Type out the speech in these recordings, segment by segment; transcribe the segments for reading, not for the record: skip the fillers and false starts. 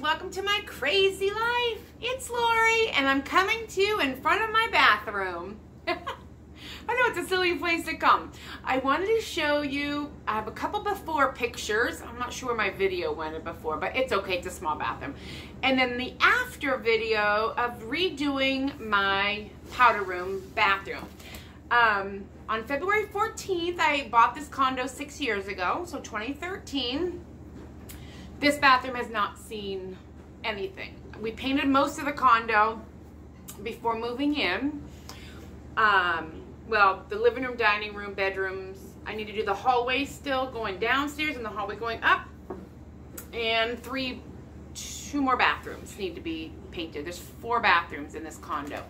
welcome to my crazy life. It's Lori and I'm coming to you in front of my bathroom. I know it's a silly place to come. I wanted to show you, I have a couple before pictures. I'm not sure where my video went before, but it's okay, it's a small bathroom. And then the after video of redoing my powder room bathroom. On February 14th, I bought this condo 6 years ago, so 2013. This bathroom has not seen anything. We painted most of the condo before moving in. Well, the living room, dining room, bedrooms. I need to do the hallway still, going downstairs and the hallway going up. And two more bathrooms need to be painted. There's 4 bathrooms in this condo.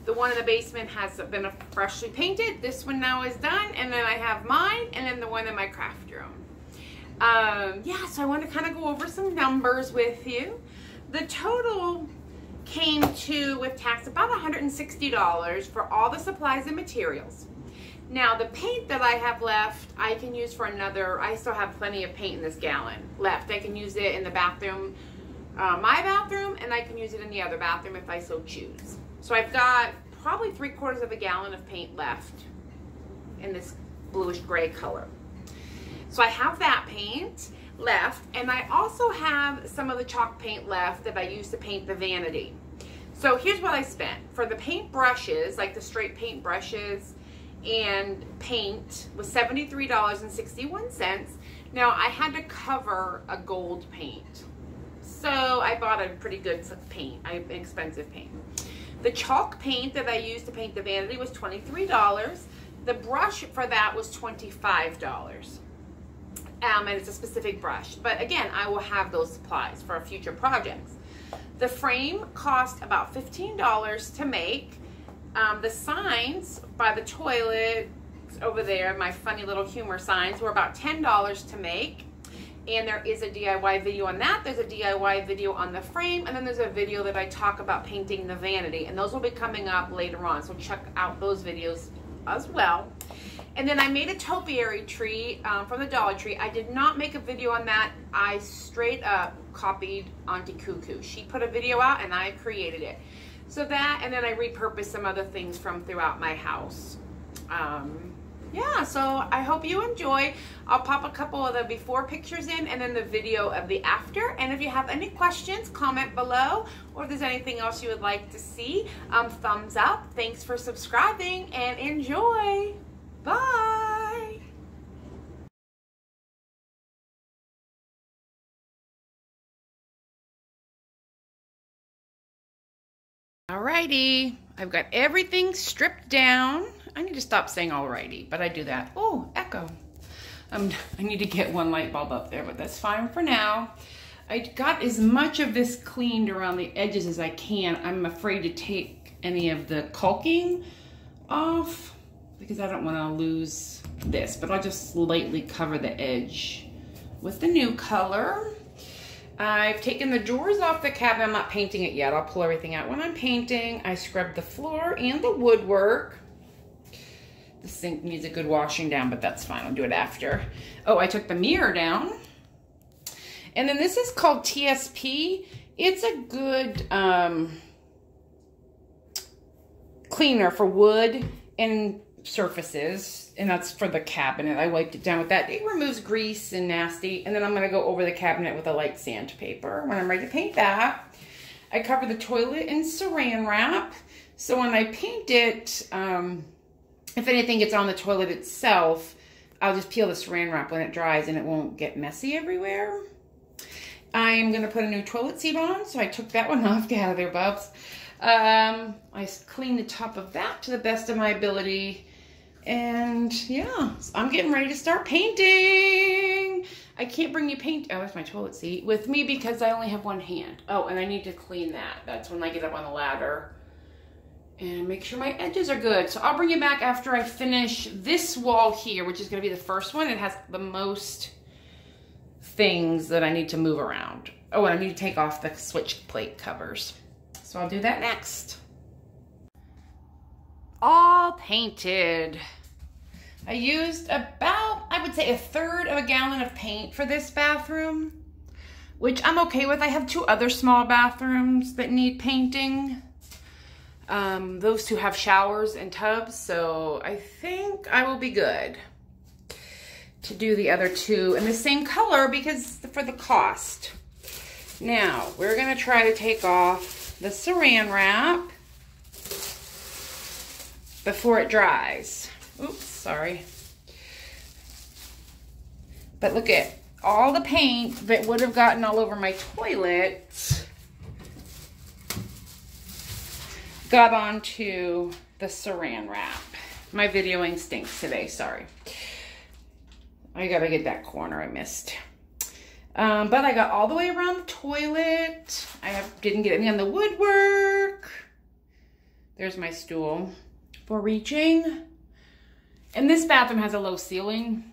The one in the basement has been freshly painted. This one now is done. And then I have mine and then the one in my craft room. Yeah, so I want to kind of go over some numbers with you. The total came to, with tax, about $160 for all the supplies and materials. Now, the paint that I have left, I can use for another, I still have plenty of paint in this gallon left. I can use it in the bathroom, my bathroom, and I can use it in the other bathroom if I so choose. So I've got probably 3/4 of a gallon of paint left in this bluish gray color. So I have that paint left, and I also have some of the chalk paint left that I used to paint the vanity. So here's what I spent. For the paint brushes, like the straight paint brushes and paint, was $73.61. Now I had to cover a gold paint. So I bought a pretty good paint, expensive paint. The chalk paint that I used to paint the vanity was $23. The brush for that was $25. And it's a specific brush. But again, I will have those supplies for future projects. The frame cost about $15 to make. The signs by the toilet over there, my funny little humor signs, were about $10 to make. And there is a DIY video on that. There's a DIY video on the frame. And then there's a video that I talk about painting the vanity. And those will be coming up later on. So check out those videos as well. And then I made a topiary tree from the Dollar Tree. I did not make a video on that. I straight up copied Auntie Cuckoo. She put a video out and I created it. So that, and then I repurposed some other things from throughout my house. Yeah, so I hope you enjoy. I'll pop a couple of the before pictures in and then the video of the after. And if you have any questions, comment below. Or if there's anything else you would like to see, thumbs up. Thanks for subscribing and enjoy. Bye. Alrighty, I've got everything stripped down. I need to stop saying alrighty, but I do that. Oh, echo. I need to get one light bulb up there, but that's fine for now. I got as much of this cleaned around the edges as I can. I'm afraid to take any of the caulking off because I don't want to lose this, but I'll just lightly cover the edge with the new color. I've taken the drawers off the cabinet. I'm not painting it yet. I'll pull everything out when I'm painting. I scrubbed the floor and the woodwork. The sink needs a good washing down, but that's fine. I'll do it after. Oh, I took the mirror down. And then this is called TSP. It's a good cleaner for wood and surfaces, and that's for the cabinet. I wiped it down with that. It removes grease and nasty, and then I'm going to go over the cabinet with a light sandpaper when I'm ready to paint that. I cover the toilet in saran wrap, so when I paint it, if anything gets on the toilet itself, I'll just peel the saran wrap when it dries and it won't get messy everywhere. I'm going to put a new toilet seat on, so I took that one off. Get out of there, Bubs. I cleaned the top of that to the best of my ability. And yeah, I'm getting ready to start painting. I can't bring you paint, oh, that's my toilet seat, with me because I only have one hand. Oh, and I need to clean that. That's when I get up on the ladder and make sure my edges are good. So I'll bring you back after I finish this wall here, which is gonna be the first one. It has the most things that I need to move around. Oh, and I need to take off the switch plate covers. So I'll do that next. All painted. I used about, I would say, 1/3 of a gallon of paint for this bathroom, which I'm okay with. I have 2 other small bathrooms that need painting. Those 2 have showers and tubs, so I think I will be good to do the other 2 in the same color because for the cost. Now, we're gonna try to take off the saran wrap before it dries. Oops, sorry. But look at all the paint that would have gotten all over my toilet got onto the saran wrap. My videoing stinks today, sorry. I gotta get that corner I missed. But I got all the way around the toilet. Didn't get any on the woodwork. There's my stool for reaching. And this bathroom has a low ceiling.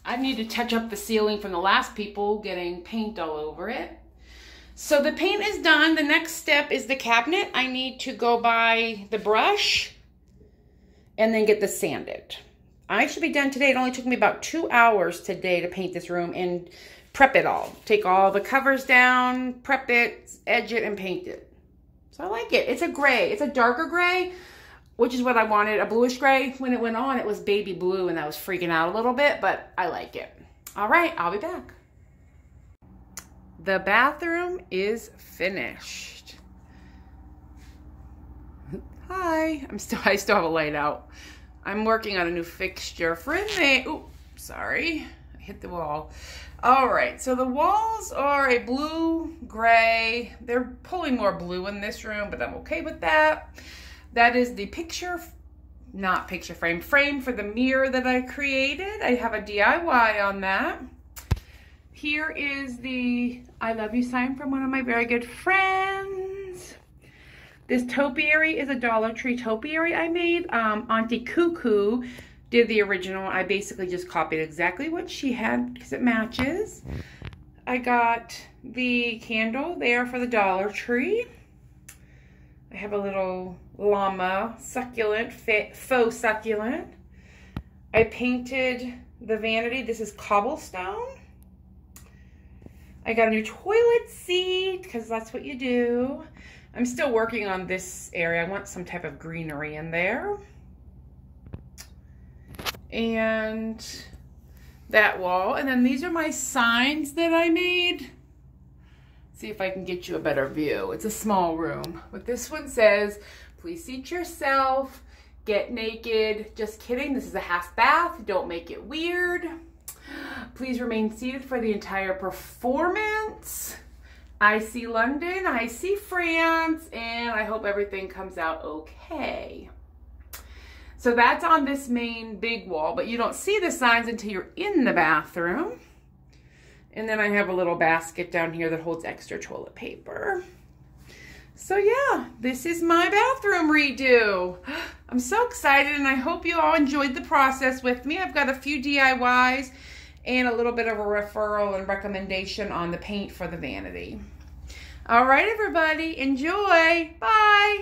I need to touch up the ceiling from the last people getting paint all over it. So the paint is done. The next step is the cabinet. I need to go buy the brush and then get this sanded. I should be done today. It only took me about 2 hours today to paint this room and prep it all. Take all the covers down, prep it, edge it, and paint it. So I like it. It's a gray. It's a darker gray, which is what I wanted, a bluish gray. When it went on, it was baby blue, and that was freaking out a little bit, but I like it. All right, I'll be back. The bathroom is finished. Hi, I still have a light out. I'm working on a new fixture for in there. Ooh, sorry, I hit the wall. All right, so the walls are a blue gray. They're pulling more blue in this room, but I'm okay with that. That is the frame for the mirror that I created. I have a DIY on that. Here is the I love you sign from one of my very good friends. This topiary is a Dollar Tree topiary I made. Auntie Cuckoo did the original. I basically just copied exactly what she had because it matches. I got the candle there for the Dollar Tree. I have a little llama succulent, faux succulent. I painted the vanity. This is cobblestone. I got a new toilet seat because that's what you do. I'm still working on this area. I want some type of greenery in there. And that wall. And then these are my signs that I made. See if I can get you a better view. It's a small room. But this one says, please seat yourself, get naked. Just kidding, this is a half bath. Don't make it weird. Please remain seated for the entire performance. I see London, I see France, and I hope everything comes out okay. So that's on this main big wall, but you don't see the signs until you're in the bathroom. And then I have a little basket down here that holds extra toilet paper. So yeah, this is my bathroom redo. I'm so excited, and I hope you all enjoyed the process with me. I've got a few DIYs and a little bit of a referral and recommendation on the paint for the vanity. All right, everybody, enjoy. Bye.